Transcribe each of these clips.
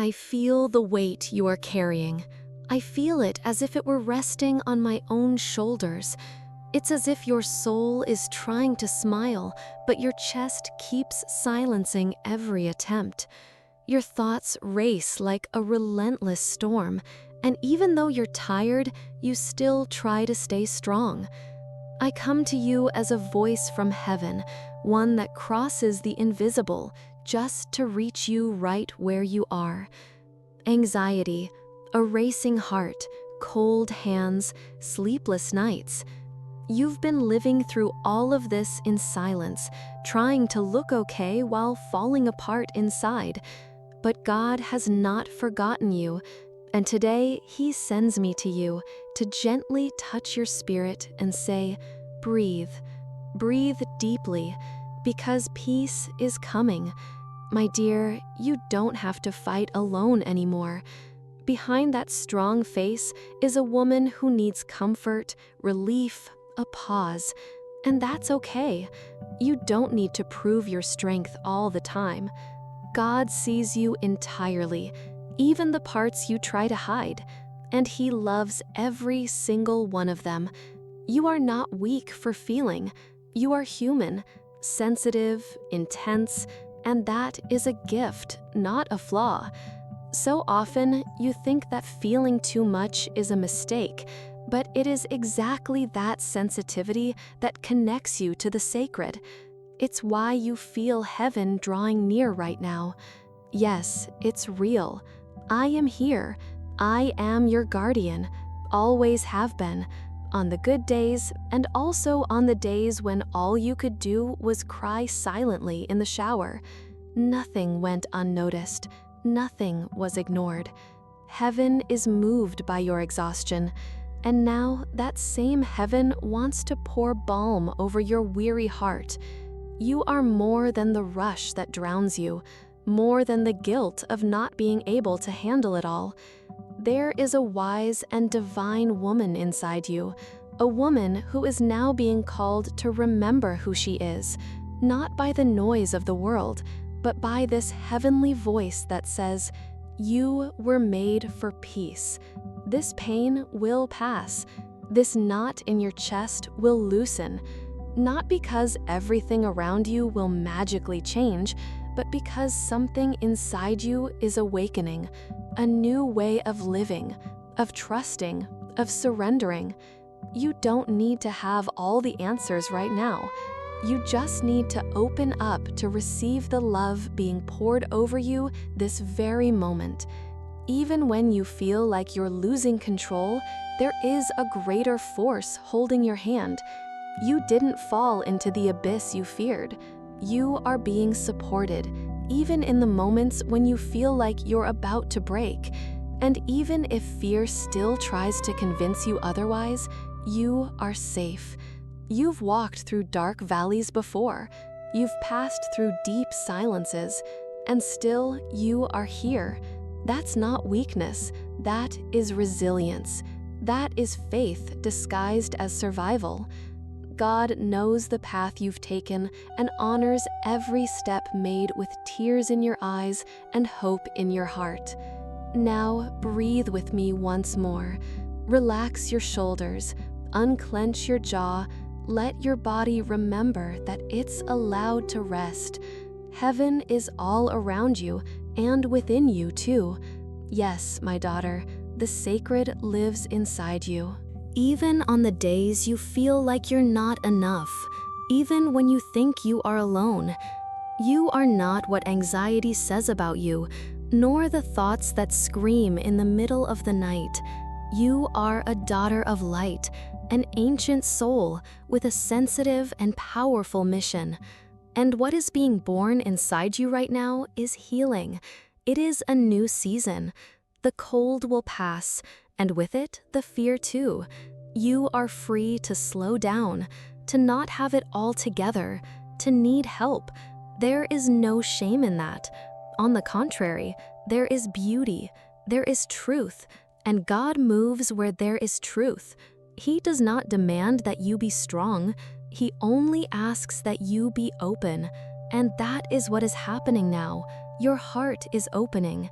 I feel the weight you are carrying. I feel it as if it were resting on my own shoulders. It's as if your soul is trying to smile, but your chest keeps silencing every attempt. Your thoughts race like a relentless storm, and even though you're tired, you still try to stay strong. I come to you as a voice from heaven, one that crosses the invisible just to reach you right where you are. Anxiety, a racing heart, cold hands, sleepless nights. You've been living through all of this in silence, trying to look okay while falling apart inside. But God has not forgotten you, and today He sends me to you to gently touch your spirit and say, breathe. Breathe deeply, because peace is coming. My dear, you don't have to fight alone anymore. Behind that strong face is a woman who needs comfort, relief, a pause. And that's okay. You don't need to prove your strength all the time. God sees you entirely, even the parts you try to hide, and He loves every single one of them. You are not weak for feeling. You are human, sensitive, intense, and that is a gift, not a flaw. So often, you think that feeling too much is a mistake, but it is exactly that sensitivity that connects you to the sacred. It's why you feel heaven drawing near right now. Yes, it's real. I am here. I am your guardian. Always have been. On the good days, and also on the days when all you could do was cry silently in the shower. Nothing went unnoticed. Nothing was ignored. Heaven is moved by your exhaustion. And now that same heaven wants to pour balm over your weary heart. You are more than the rush that drowns you, more than the guilt of not being able to handle it all. There is a wise and divine woman inside you, a woman who is now being called to remember who she is, not by the noise of the world, but by this heavenly voice that says, "You were made for peace. This pain will pass. This knot in your chest will loosen." Not because everything around you will magically change, but because something inside you is awakening, a new way of living, of trusting, of surrendering. You don't need to have all the answers right now. You just need to open up to receive the love being poured over you this very moment. Even when you feel like you're losing control, there is a greater force holding your hand. You didn't fall into the abyss you feared. You are being supported, even in the moments when you feel like you're about to break. And even if fear still tries to convince you otherwise, you are safe. You've walked through dark valleys before. You've passed through deep silences, and still you are here. That's not weakness. That is resilience. That is faith disguised as survival. God knows the path you've taken and honors every step made with tears in your eyes and hope in your heart. Now breathe with me once more. Relax your shoulders, unclench your jaw, let your body remember that it's allowed to rest. Heaven is all around you and within you too. Yes, my daughter, the sacred lives inside you. Even on the days you feel like you're not enough, even when you think you are alone, you are not what anxiety says about you, nor the thoughts that scream in the middle of the night. You are a daughter of light, an ancient soul with a sensitive and powerful mission. And what is being born inside you right now is healing. It is a new season. The cold will pass, and with it, the fear too. You are free to slow down, to not have it all together, to need help. There is no shame in that. On the contrary, there is beauty, there is truth, and God moves where there is truth. He does not demand that you be strong. He only asks that you be open. And that is what is happening now. Your heart is opening.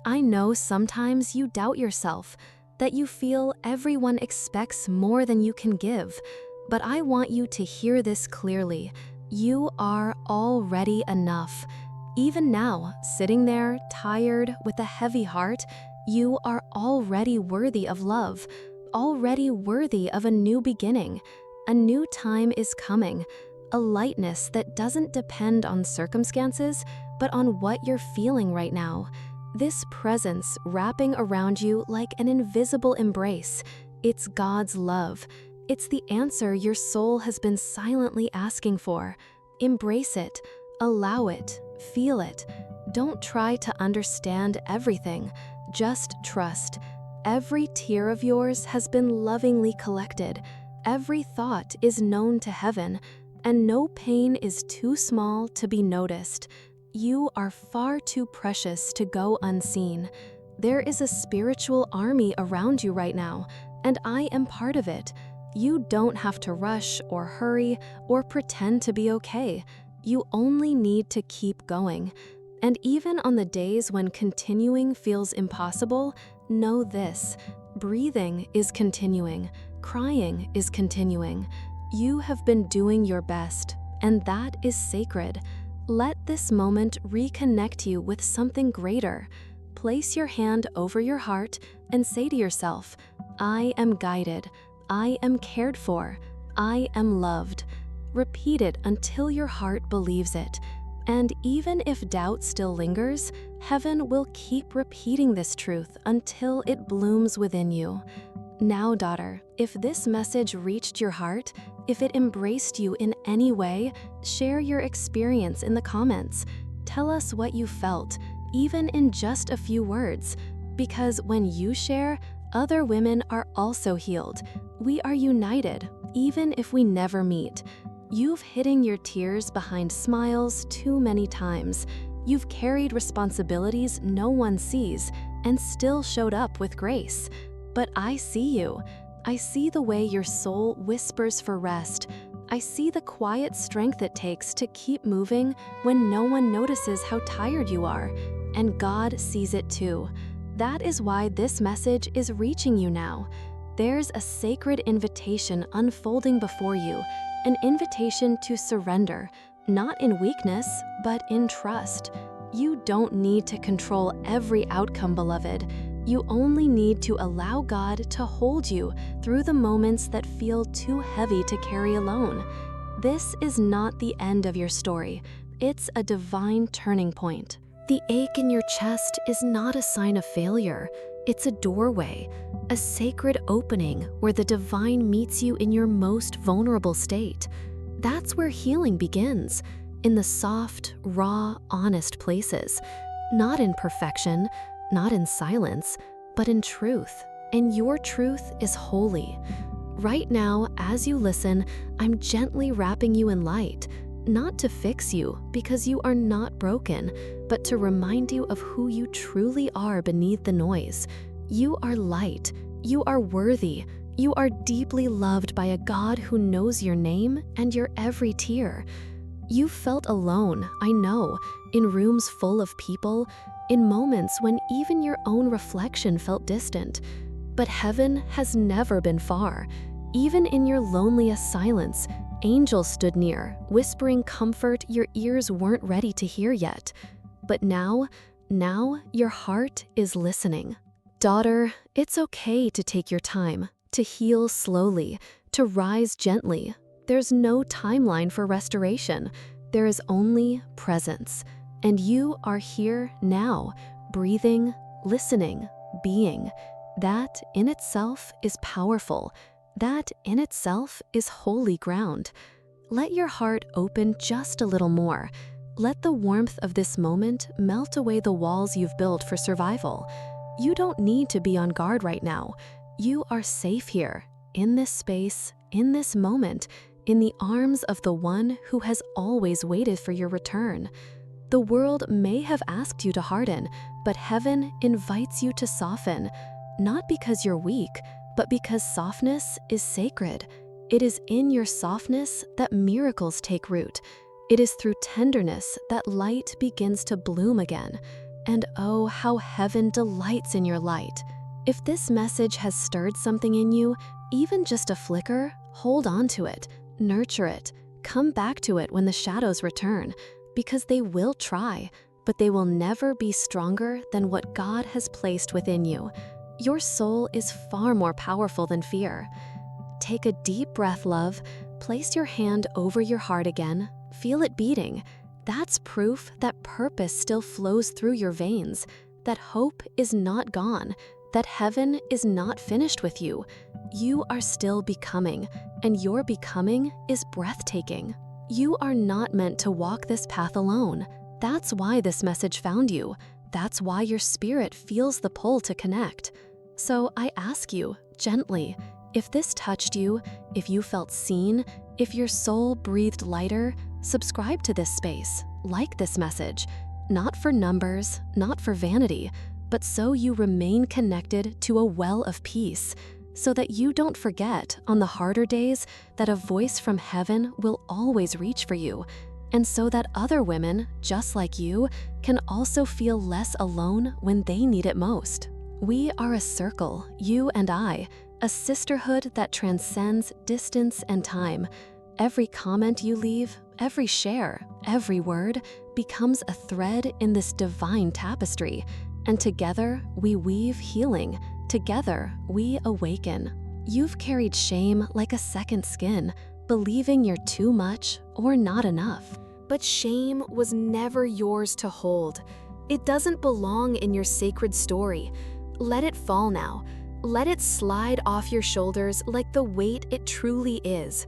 I know sometimes you doubt yourself, that you feel everyone expects more than you can give, but I want you to hear this clearly. You are already enough. Even now, sitting there, tired, with a heavy heart, you are already worthy of love, already worthy of a new beginning. A new time is coming, a lightness that doesn't depend on circumstances, but on what you're feeling right now. This presence wrapping around you like an invisible embrace. It's God's love. It's the answer your soul has been silently asking for. Embrace it, allow it, feel it. Don't try to understand everything, just trust. Every tear of yours has been lovingly collected. Every thought is known to heaven, and no pain is too small to be noticed. You are far too precious to go unseen. There is a spiritual army around you right now, and I am part of it. You don't have to rush or hurry or pretend to be okay. You only need to keep going. And even on the days when continuing feels impossible, know this: breathing is continuing, crying is continuing. You have been doing your best, and that is sacred. Let this moment reconnect you with something greater. Place your hand over your heart and say to yourself, I am guided, I am cared for, I am loved. Repeat it until your heart believes it. And even if doubt still lingers, heaven will keep repeating this truth until it blooms within you. Now, daughter, if this message reached your heart, if it embraced you in any way, share your experience in the comments. Tell us what you felt, even in just a few words. Because when you share, other women are also healed. We are united, even if we never meet. You've hidden your tears behind smiles too many times. You've carried responsibilities no one sees and still showed up with grace. But I see you. I see the way your soul whispers for rest. I see the quiet strength it takes to keep moving when no one notices how tired you are. And God sees it too. That is why this message is reaching you now. There's a sacred invitation unfolding before you, an invitation to surrender, not in weakness, but in trust. You don't need to control every outcome, beloved. You only need to allow God to hold you through the moments that feel too heavy to carry alone. This is not the end of your story. It's a divine turning point. The ache in your chest is not a sign of failure. It's a doorway, a sacred opening where the divine meets you in your most vulnerable state. That's where healing begins, in the soft, raw, honest places. Not in perfection, not in silence, but in truth. And your truth is holy. Right now, as you listen, I'm gently wrapping you in light, not to fix you because you are not broken, but to remind you of who you truly are beneath the noise. You are light. You are worthy. You are deeply loved by a God who knows your name and your every tear. You felt alone, I know, in rooms full of people, in moments when even your own reflection felt distant. But heaven has never been far. Even in your loneliest silence, angels stood near, whispering comfort your ears weren't ready to hear yet. But now your heart is listening. Daughter, it's okay to take your time, to heal slowly, to rise gently. There's no timeline for restoration. There is only presence. And you are here now, breathing, listening, being. That in itself is powerful. That in itself is holy ground. Let your heart open just a little more. Let the warmth of this moment melt away the walls you've built for survival. You don't need to be on guard right now. You are safe here, in this space, in this moment, in the arms of the one who has always waited for your return. The world may have asked you to harden, but heaven invites you to soften, not because you're weak, but because softness is sacred. It is in your softness that miracles take root. It is through tenderness that light begins to bloom again. And oh, how heaven delights in your light. If this message has stirred something in you, even just a flicker, hold on to it, nurture it, come back to it when the shadows return, because they will try, but they will never be stronger than what God has placed within you. Your soul is far more powerful than fear. Take a deep breath, love. Place your hand over your heart again. Feel it beating. That's proof that purpose still flows through your veins, that hope is not gone, that heaven is not finished with you. You are still becoming, and your becoming is breathtaking. You are not meant to walk this path alone. That's why this message found you. That's why your spirit feels the pull to connect. So I ask you, gently, if this touched you, if you felt seen, if your soul breathed lighter, subscribe to this space, like this message, not for numbers, not for vanity, but so you remain connected to a well of peace, so that you don't forget on the harder days that a voice from heaven will always reach for you, and so that other women, just like you, can also feel less alone when they need it most. We are a circle, you and I, a sisterhood that transcends distance and time. Every comment you leave, every share, every word becomes a thread in this divine tapestry, and together we weave healing. Together we awaken. You've carried shame like a second skin, believing you're too much or not enough. But shame was never yours to hold. It doesn't belong in your sacred story. Let it fall now. Let it slide off your shoulders like the weight it truly is.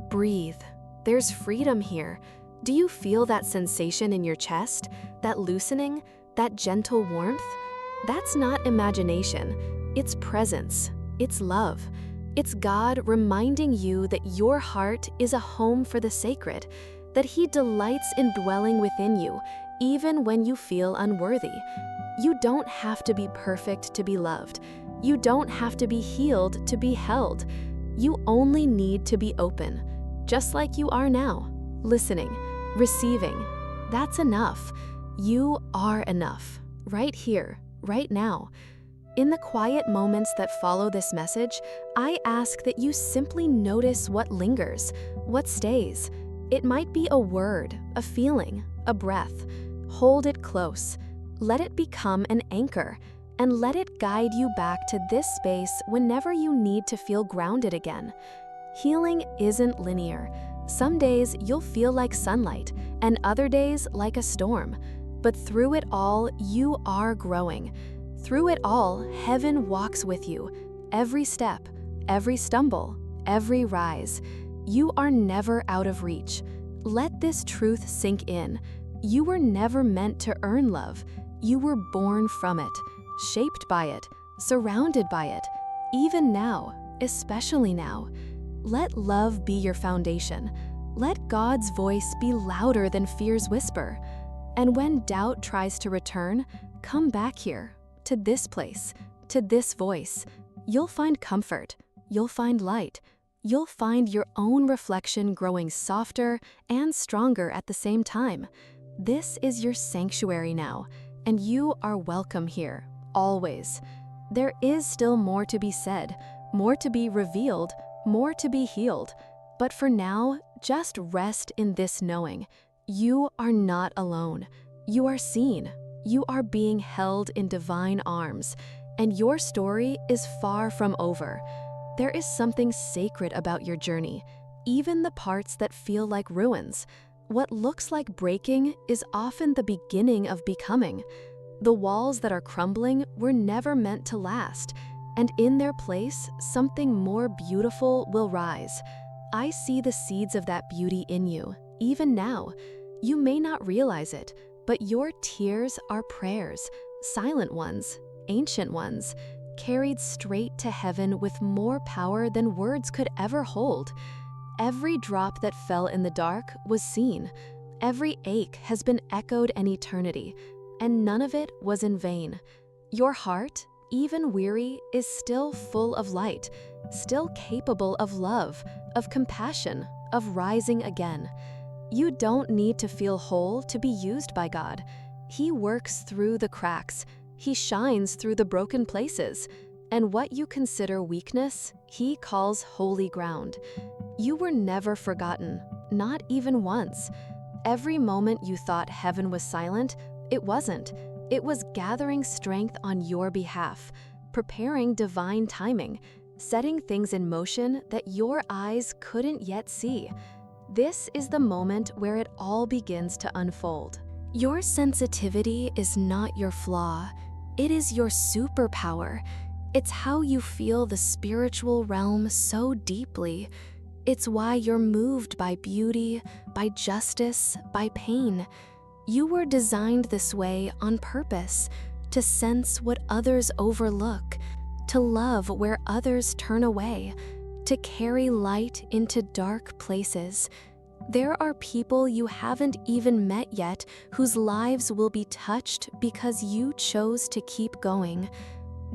Breathe. There's freedom here. Do you feel that sensation in your chest? That loosening? That gentle warmth? That's not imagination. It's presence. It's love. It's God reminding you that your heart is a home for the sacred, that He delights in dwelling within you, even when you feel unworthy. You don't have to be perfect to be loved. You don't have to be healed to be held. You only need to be open, just like you are now, listening, receiving. That's enough. You are enough, right here, right now. In the quiet moments that follow this message, I ask that you simply notice what lingers, what stays. It might be a word, a feeling, a breath. Hold it close. Let it become an anchor, and let it guide you back to this space whenever you need to feel grounded again. Healing isn't linear. Some days you'll feel like sunlight, and other days like a storm. But through it all, you are growing. Through it all, heaven walks with you. Every step, every stumble, every rise. You are never out of reach. Let this truth sink in. You were never meant to earn love. You were born from it, shaped by it, surrounded by it. Even now, especially now. Let love be your foundation. Let God's voice be louder than fear's whisper. And when doubt tries to return, come back here, to this place, to this voice. You'll find comfort. You'll find light. You'll find your own reflection growing softer and stronger at the same time. This is your sanctuary now, and you are welcome here, always. There is still more to be said, more to be revealed, more to be healed. But for now, just rest in this knowing. You are not alone. You are seen. You are being held in divine arms, and your story is far from over. There is something sacred about your journey, even the parts that feel like ruins. What looks like breaking is often the beginning of becoming. The walls that are crumbling were never meant to last, and in their place, something more beautiful will rise. I see the seeds of that beauty in you, even now. You may not realize it, but your tears are prayers, silent ones, ancient ones, carried straight to heaven with more power than words could ever hold. Every drop that fell in the dark was seen. Every ache has been echoed an eternity, and none of it was in vain. Your heart, even weary, is still full of light, still capable of love, of compassion, of rising again. You don't need to feel whole to be used by God. He works through the cracks. He shines through the broken places. And what you consider weakness, he calls holy ground. You were never forgotten, not even once. Every moment you thought heaven was silent, it wasn't. It was gathering strength on your behalf, preparing divine timing, setting things in motion that your eyes couldn't yet see. This is the moment where it all begins to unfold. Your sensitivity is not your flaw. It is your superpower. It's how you feel the spiritual realm so deeply. It's why you're moved by beauty, by justice, by pain. You were designed this way on purpose, to sense what others overlook, to love where others turn away, to carry light into dark places. There are people you haven't even met yet whose lives will be touched because you chose to keep going.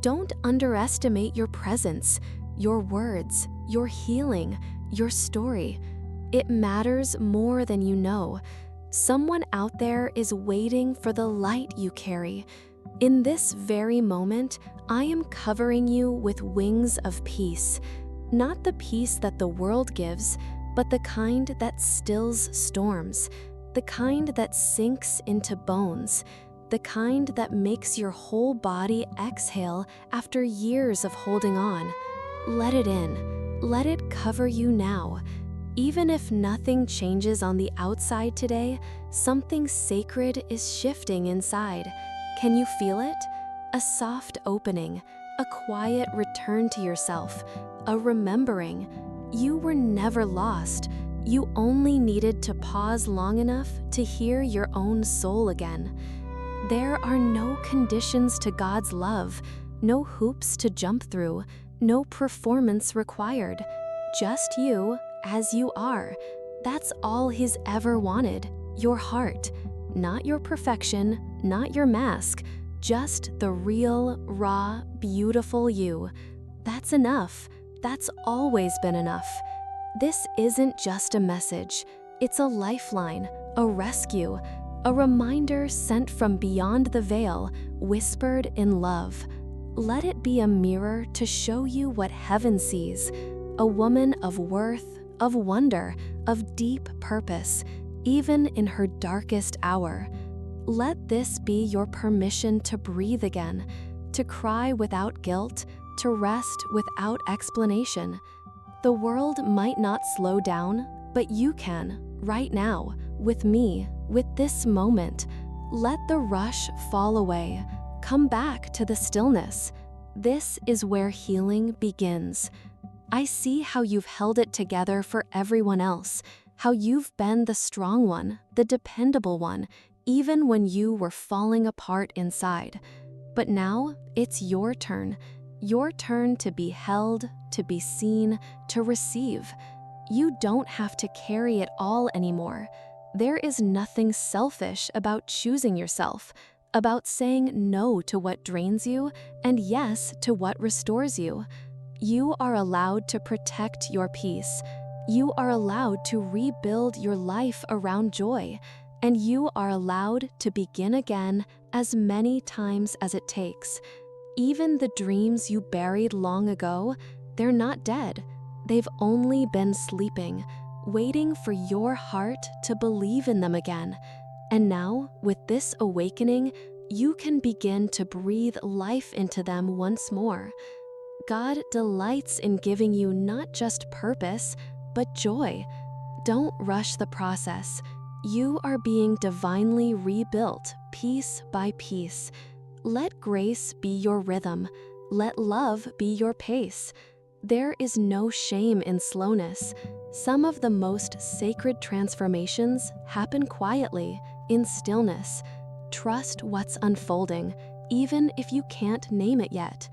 Don't underestimate your presence, your words, your healing, your story. It matters more than you know. Someone out there is waiting for the light you carry. In this very moment, I am covering you with wings of peace. Not the peace that the world gives, but the kind that stills storms, the kind that sinks into bones, the kind that makes your whole body exhale after years of holding on. Let it in. Let it cover you now. Even if nothing changes on the outside today, something sacred is shifting inside. Can you feel it? A soft opening, a quiet return to yourself, a remembering. You were never lost. You only needed to pause long enough to hear your own soul again. There are no conditions to God's love, no hoops to jump through, no performance required. Just you as you are. That's all He's ever wanted, your heart. Not your perfection, not your mask, just the real, raw, beautiful you. That's enough. That's always been enough. This isn't just a message. It's a lifeline, a rescue, a reminder sent from beyond the veil, whispered in love. Let it be a mirror to show you what heaven sees, a woman of worth, of wonder, of deep purpose, even in her darkest hour. Let this be your permission to breathe again, to cry without guilt, to rest without explanation. The world might not slow down, but you can, right now, with me, with this moment. Let the rush fall away. Come back to the stillness. This is where healing begins. I see how you've held it together for everyone else, how you've been the strong one, the dependable one, even when you were falling apart inside. But now it's your turn to be held, to be seen, to receive. You don't have to carry it all anymore. There is nothing selfish about choosing yourself, about saying no to what drains you and yes to what restores you. You are allowed to protect your peace. You are allowed to rebuild your life around joy. And you are allowed to begin again as many times as it takes. Even the dreams you buried long ago, they're not dead. They've only been sleeping, waiting for your heart to believe in them again. And now, with this awakening, you can begin to breathe life into them once more. God delights in giving you not just purpose, but joy. Don't rush the process. You are being divinely rebuilt, piece by piece. Let grace be your rhythm. Let love be your pace. There is no shame in slowness. Some of the most sacred transformations happen quietly, in stillness. Trust what's unfolding, even if you can't name it yet.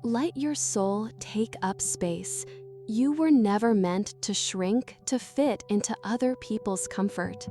Let your soul take up space. You were never meant to shrink to fit into other people's comfort.